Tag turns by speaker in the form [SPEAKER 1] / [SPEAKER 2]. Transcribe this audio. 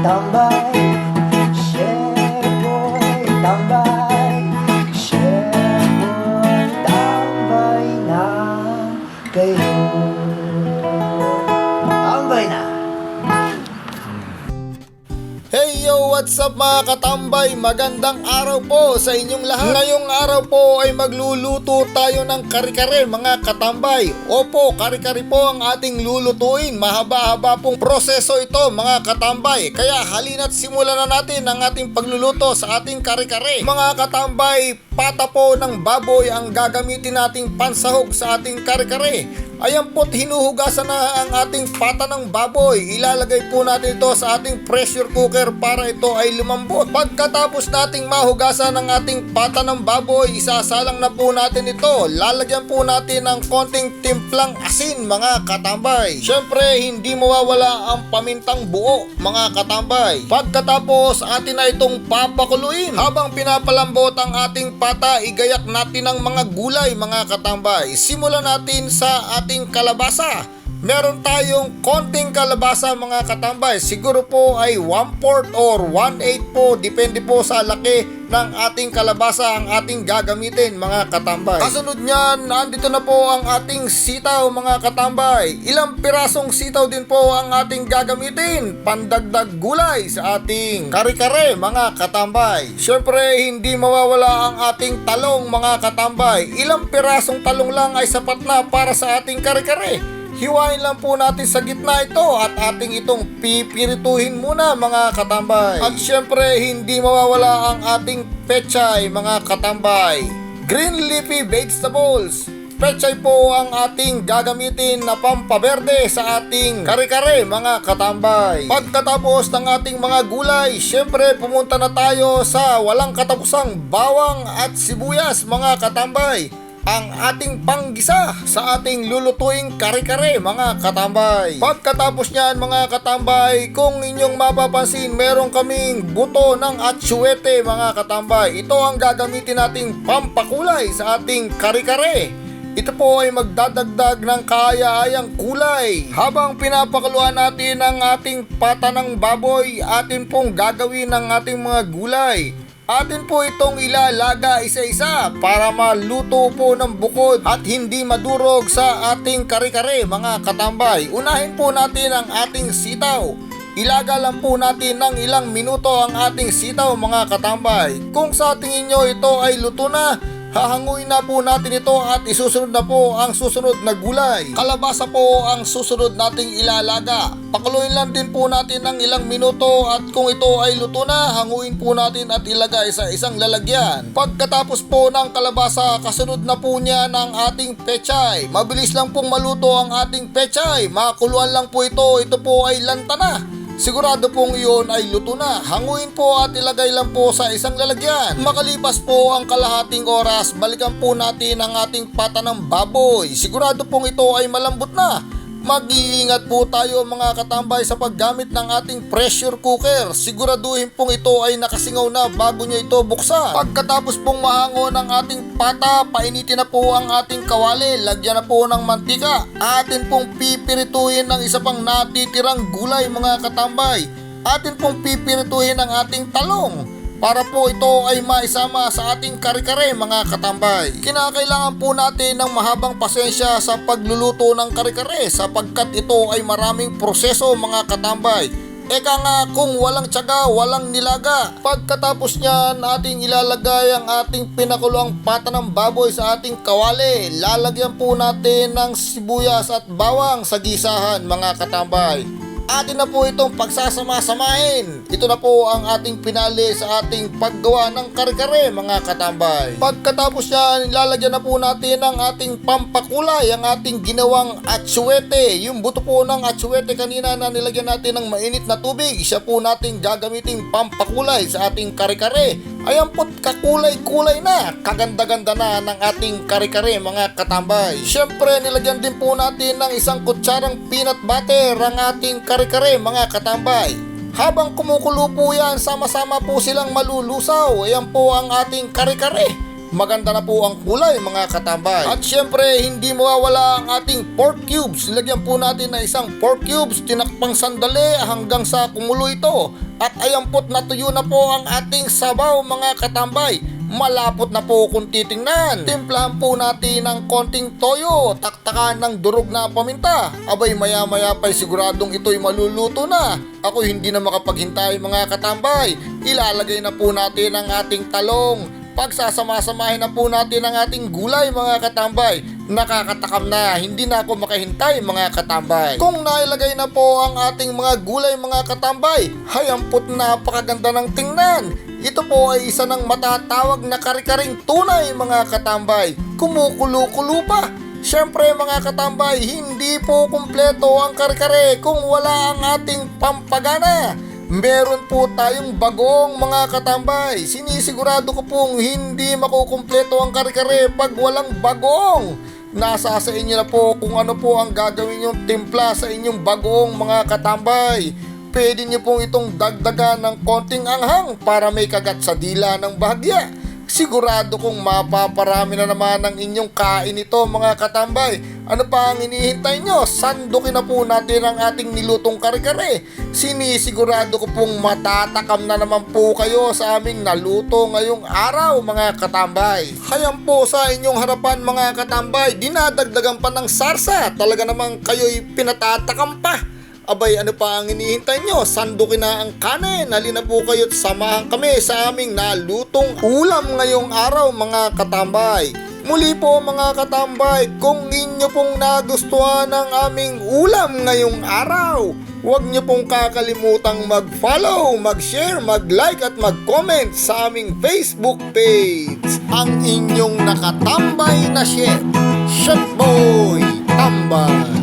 [SPEAKER 1] tambay, Chef Boy tambay, Chef Boy tambay na kayo. Tambay na.
[SPEAKER 2] Hey yo, what's up mga katambay? Magandang araw po sa inyong lahat. Ngayong araw po ay magluluto tayo ng kare-kare mga katambay. Opo, kare-kare po ang ating lulutuin. Mahaba-haba pong proseso ito mga katambay. Kaya halina't simulan na natin ang ating pagluluto sa ating kare-kare. Mga katambay, pata po ng baboy ang gagamitin nating pansahog sa ating kare-kare. Ayan po't hinuhugasan na ang ating pata ng baboy. Ilalagay po natin ito sa ating pressure cooker para ito ay lumambot. Pagkatapos nating mahugasan ang ating pata ng baboy, isasalang na po natin ito. Lalagyan po natin ng konting timplang asin mga katambay. Siyempre, hindi mawawala ang pamintang buo mga katambay. Pagkatapos, atin na itong papakuluin. Habang pinapalambot ang ating pata, igayak natin ang mga gulay mga katambay. Simulan natin sa ating kalabasa. Meron tayong konting kalabasa mga katambay. Siguro po ay 1/4 or 1/8 po. Depende po sa laki ng ating kalabasa ang ating gagamitin mga katambay. Kasunod niyan, andito na po ang ating sitaw mga katambay. Ilang pirasong sitaw din po ang ating gagamitin. Pandagdag gulay sa ating kare-kare mga katambay. Siyempre, hindi mawawala ang ating talong mga katambay. Ilang pirasong talong lang ay sapat na para sa ating kare-kare. Hiwain lang po natin sa gitna ito at ating itong pipirituhin muna mga katambay. At syempre, hindi mawawala ang ating pechay mga katambay. Green leafy vegetables. Pechay po ang ating gagamitin na pampaberde sa ating kare-kare mga katambay. Pagkatapos ng ating mga gulay, syempre pumunta na tayo sa walang katapusang bawang at sibuyas mga katambay. Ang ating panggisa sa ating lulutuing kare-kare mga katambay. Pagkatapos niyan mga katambay, kung inyong mapapansin, meron kaming buto ng atsuete mga katambay. Ito ang gagamitin nating pampakulay sa ating kare-kare. Ito po ay magdadagdag ng kaaya-ayang kulay. Habang pinapakuluan natin ang ating pata ng baboy, atin pong gagawin ang ating mga gulay. Atin po itong ilalaga isa-isa para maluto po ng bukod at hindi madurog sa ating kare-kare mga katambay. Unahin po natin ang ating sitaw. Ilaga lang po natin ng ilang minuto ang ating sitaw mga katambay. Kung sa tingin nyo ito ay luto na, hahanguin na po natin ito at isusunod na po ang susunod na gulay. Kalabasa po ang susunod nating ilalaga. Pakuluin lang din po natin ng ilang minuto at kung ito ay luto na, hanguin po natin at ilagay sa isang lalagyan. Pagkatapos po ng kalabasa, kasunod na po niya ng ating pechay. Mabilis lang pong maluto ang ating pechay. Makuluan lang po ito. Ito po ay lanta na. Sigurado pong iyon ay luto na. Hanguin po at ilagay lang po sa isang lalagyan. Makalipas po ang kalahating oras, balikan po natin ang ating pata ng baboy. Sigurado pong ito ay malambot na. Mag-iingat po tayo mga katambay sa paggamit ng ating pressure cooker. Siguraduhin pong ito ay nakasingaw na bago nyo ito buksan. Pagkatapos pong mahango ng ating pata, painitin na po ang ating kawali. Lagyan na po ng mantika. Atin pong pipirituhin ang isa pang natitirang gulay mga katambay. Atin pong pipirituhin ang ating talong para po ito ay maisama sa ating kare-kare mga katambay. Kinakailangan po natin ng mahabang pasensya sa pagluluto ng kare-kare sapagkat ito ay maraming proseso mga katambay. Eka nga, kung walang tiyaga, walang nilaga. Pagkatapos niyan, ating ilalagay ang ating pinakuloang pata ng baboy sa ating kawali. Lalagyan po natin ng sibuyas at bawang sa gisahan mga katambay. Atin na po itong pagsasama-samahin. Ito na po ang ating pinali sa ating paggawa ng kare-kare mga katambay. Pagkatapos yan, ilalagyan na po natin ang ating pampakulay, ang ating ginawang atsuete. Yung buto po ng atsuete kanina na nilagyan natin ng mainit na tubig, siya po nating gagamiting pampakulay sa ating kare-kare. Ayan po't kakulay-kulay na, kaganda-ganda na ng ating kare-kare mga katambay. Siyempre, nilagyan din po natin ng isang kutsarang peanut butter ang ating kare-kare mga katambay. Habang kumukulo po yan, sama-sama po silang malulusaw. Ayan po ang ating kare-kare. maganda na po ang kulay mga katambay. At syempre, hindi mawawala ang ating pork cubes. Lagyan po natin na isang pork cubes, tinakpang sandali hanggang sa kumulo ito. At ayan po't natuyo na po ang ating sabaw mga katambay. Malapot na po kung titingnan. Timplahan po natin ng konting toyo, taktakan ng durog na paminta. Abay maya maya pa'y siguradong ito'y maluluto na. Ako hindi na makapaghintay mga katambay. Ilalagay na po natin ang ating talong. Pagsasama-samahin na po natin ang ating gulay mga katambay. Nakakatakam na, hindi na ako makahintay mga katambay. Kung nailagay na po ang ating mga gulay mga katambay, hayampot napakaganda ng tingnan. Ito po ay isa ng matatawag na kari-karing tunay mga katambay. Kumukulo-kulo pa. Siyempre mga katambay, hindi po kumpleto ang kare-kare kung wala ang ating pampagana. Meron po tayong bagong mga katambay. Sinisigurado ko pong hindi makukumpleto ang kare-kare pag walang bagong. Nasa sa inyo na po kung ano po ang gagawin yung timpla sa inyong bagong mga katambay. Pwede nyo pong itong dagdagan ng konting anghang para may kagat sa dila ng bahagya. Sigurado kong mapaparami na naman ang inyong kain ito mga katambay. Ano pa ang hinihintay nyo? Sandukin na po natin ang ating nilutong kare-kare. Sinisigurado ko pong matatakam na naman po kayo sa aming naluto ngayong araw mga katambay. Hayan po sa inyong harapan mga katambay, dinadagdagan pa ng sarsa. Talaga namang kayo'y pinatatakam pa. Abay, ano pa ang hinihintay nyo? Sandukin na ang kanin. Halina po kayo't samahan kami sa aming nalutong ulam ngayong araw mga katambay. Muli po mga katambay, kung inyo pong nagustuhan ang aming ulam ngayong araw, huwag nyo pong kakalimutang mag-follow, mag-share, mag-like at mag-comment sa aming Facebook page. Ang inyong nakatambay na chef, Chef Boy Tambay.